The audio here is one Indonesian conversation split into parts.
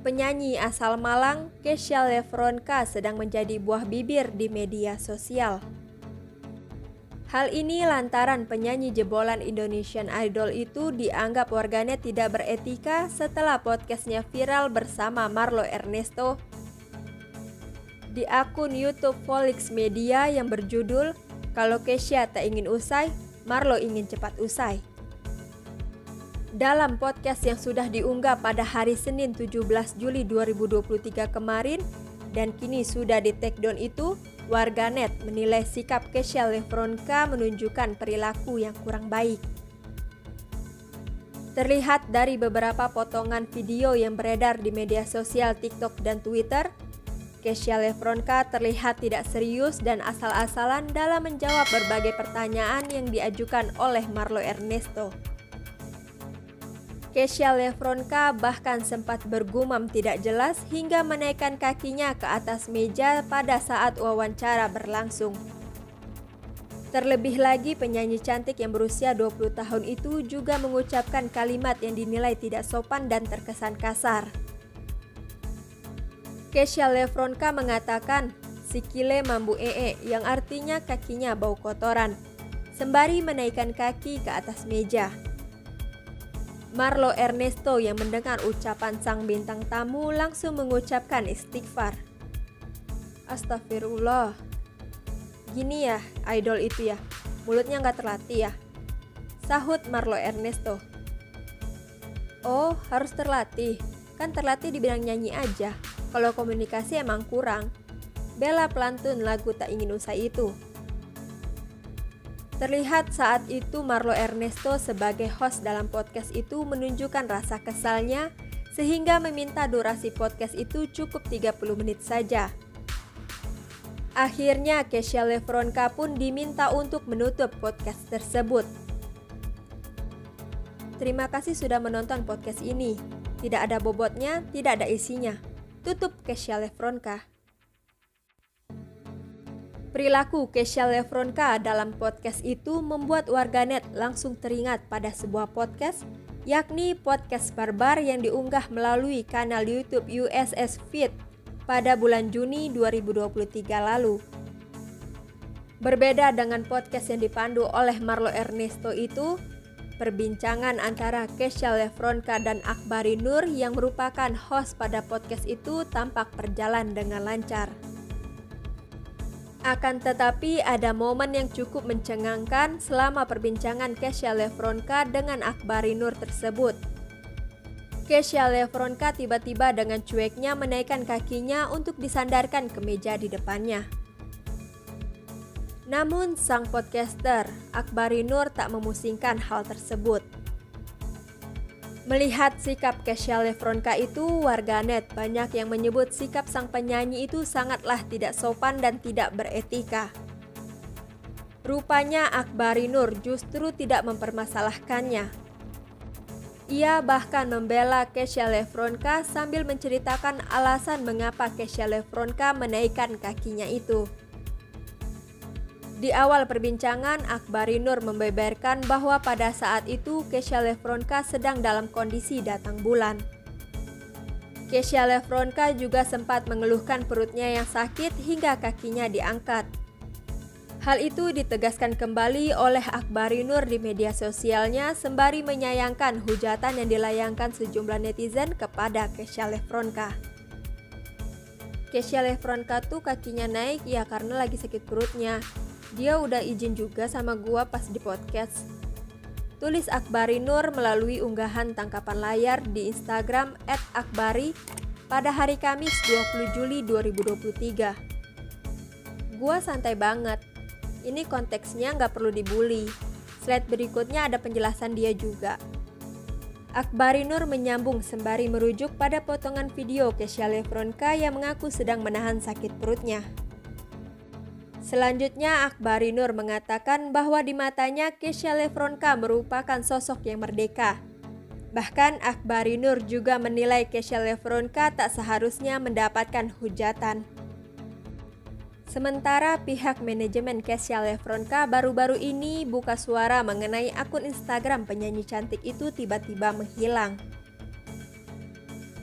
Penyanyi asal Malang, Kesha Lefronka sedang menjadi buah bibir di media sosial. Hal ini lantaran penyanyi jebolan Indonesian Idol itu dianggap warganet tidak beretika setelah podcastnya viral bersama Marlo Ernesto di akun YouTube Volix Media yang berjudul "Kalau Kesha tak ingin usai, Marlo ingin cepat usai". Dalam podcast yang sudah diunggah pada hari Senin 17 Juli 2023 kemarin dan kini sudah di take down itu, warganet menilai sikap Kesha Lefronka menunjukkan perilaku yang kurang baik. Terlihat dari beberapa potongan video yang beredar di media sosial TikTok dan Twitter, Kesha Lefronka terlihat tidak serius dan asal-asalan dalam menjawab berbagai pertanyaan yang diajukan oleh Marlo Ernesto. Kesha Lefronka bahkan sempat bergumam tidak jelas hingga menaikkan kakinya ke atas meja pada saat wawancara berlangsung. Terlebih lagi penyanyi cantik yang berusia 20 tahun itu juga mengucapkan kalimat yang dinilai tidak sopan dan terkesan kasar. Kesha Lefronka mengatakan, "Sikile mambu yang artinya kakinya bau kotoran, sembari menaikkan kaki ke atas meja. Marlo Ernesto yang mendengar ucapan sang bintang tamu langsung mengucapkan istighfar. "Astagfirullah. Gini ya, idol itu ya, mulutnya nggak terlatih ya," sahut Marlo Ernesto. "Oh, harus terlatih, kan terlatih di bidang nyanyi aja, kalau komunikasi emang kurang," bela pelantun lagu Tak Ingin Usai itu. Terlihat saat itu Marlo Ernesto sebagai host dalam podcast itu menunjukkan rasa kesalnya sehingga meminta durasi podcast itu cukup 30 menit saja. Akhirnya Kesha Lefronka pun diminta untuk menutup podcast tersebut. "Terima kasih sudah menonton podcast ini. Tidak ada bobotnya, tidak ada isinya," tutup Kesha Lefronka. Perilaku Kesha Lefronka dalam podcast itu membuat warganet langsung teringat pada sebuah podcast, yakni podcast Barbar yang diunggah melalui kanal YouTube USS Feed pada bulan Juni 2023 lalu. Berbeda dengan podcast yang dipandu oleh Marlo Ernesto itu, perbincangan antara Kesha Lefronka dan Akbari Nur yang merupakan host pada podcast itu tampak berjalan dengan lancar. Akan tetapi ada momen yang cukup mencengangkan selama perbincangan Kesha Lefronka dengan Akbari Nur tersebut. Kesha Lefronka tiba-tiba dengan cueknya menaikkan kakinya untuk disandarkan ke meja di depannya. Namun sang podcaster Akbari Nur tak memusingkan hal tersebut. Melihat sikap Kesha Lefronka itu, warganet banyak yang menyebut sikap sang penyanyi itu sangatlah tidak sopan dan tidak beretika. Rupanya Akbari Nur justru tidak mempermasalahkannya. Ia bahkan membela Kesha Lefronka sambil menceritakan alasan mengapa Kesha Lefronka menaikkan kakinya itu. Di awal perbincangan, Akbari Nur membeberkan bahwa pada saat itu Kesha Lefronka sedang dalam kondisi datang bulan. Kesha Lefronka juga sempat mengeluhkan perutnya yang sakit hingga kakinya diangkat. Hal itu ditegaskan kembali oleh Akbari Nur di media sosialnya sembari menyayangkan hujatan yang dilayangkan sejumlah netizen kepada Kesha Lefronka. "Kesha Lefronka tuh kakinya naik ya karena lagi sakit perutnya. Dia udah izin juga sama gua pas di podcast," tulis Akbari Nur melalui unggahan tangkapan layar di Instagram @akbari pada hari Kamis 20 Juli 2023. "Gua santai banget. Ini konteksnya nggak perlu dibully. Slide berikutnya ada penjelasan dia juga." Akbari Nur menyambung sembari merujuk pada potongan video Kesha Lefronka yang mengaku sedang menahan sakit perutnya. Selanjutnya, Akbari Nur mengatakan bahwa di matanya Kesha Lefronka merupakan sosok yang merdeka. Bahkan Akbari Nur juga menilai Kesha Lefronka tak seharusnya mendapatkan hujatan. Sementara pihak manajemen Kesha Lefronka baru-baru ini buka suara mengenai akun Instagram penyanyi cantik itu tiba-tiba menghilang.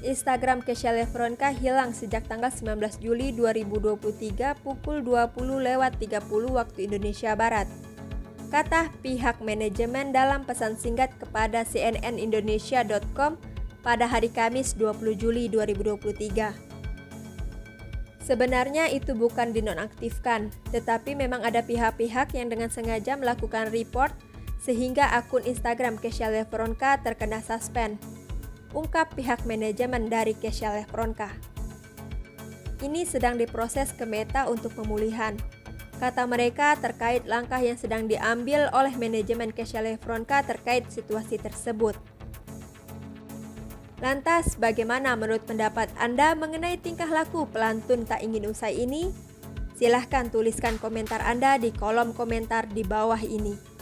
Instagram Kesha Lefronka hilang sejak tanggal 19 Juli 2023 pukul 20.30 waktu Indonesia Barat, kata pihak manajemen dalam pesan singkat kepada cnnindonesia.com pada hari Kamis 20 Juli 2023. Sebenarnya itu bukan dinonaktifkan, tetapi memang ada pihak-pihak yang dengan sengaja melakukan report sehingga akun Instagram Kesha Lefronka terkena suspend, ungkap pihak manajemen dari Kesha Lefronka. Ini sedang diproses ke Meta untuk pemulihan, kata mereka terkait langkah yang sedang diambil oleh manajemen Kesha Lefronka terkait situasi tersebut. Lantas, bagaimana menurut pendapat Anda mengenai tingkah laku pelantun tak ingin usai ini? Silahkan tuliskan komentar Anda di kolom komentar di bawah ini.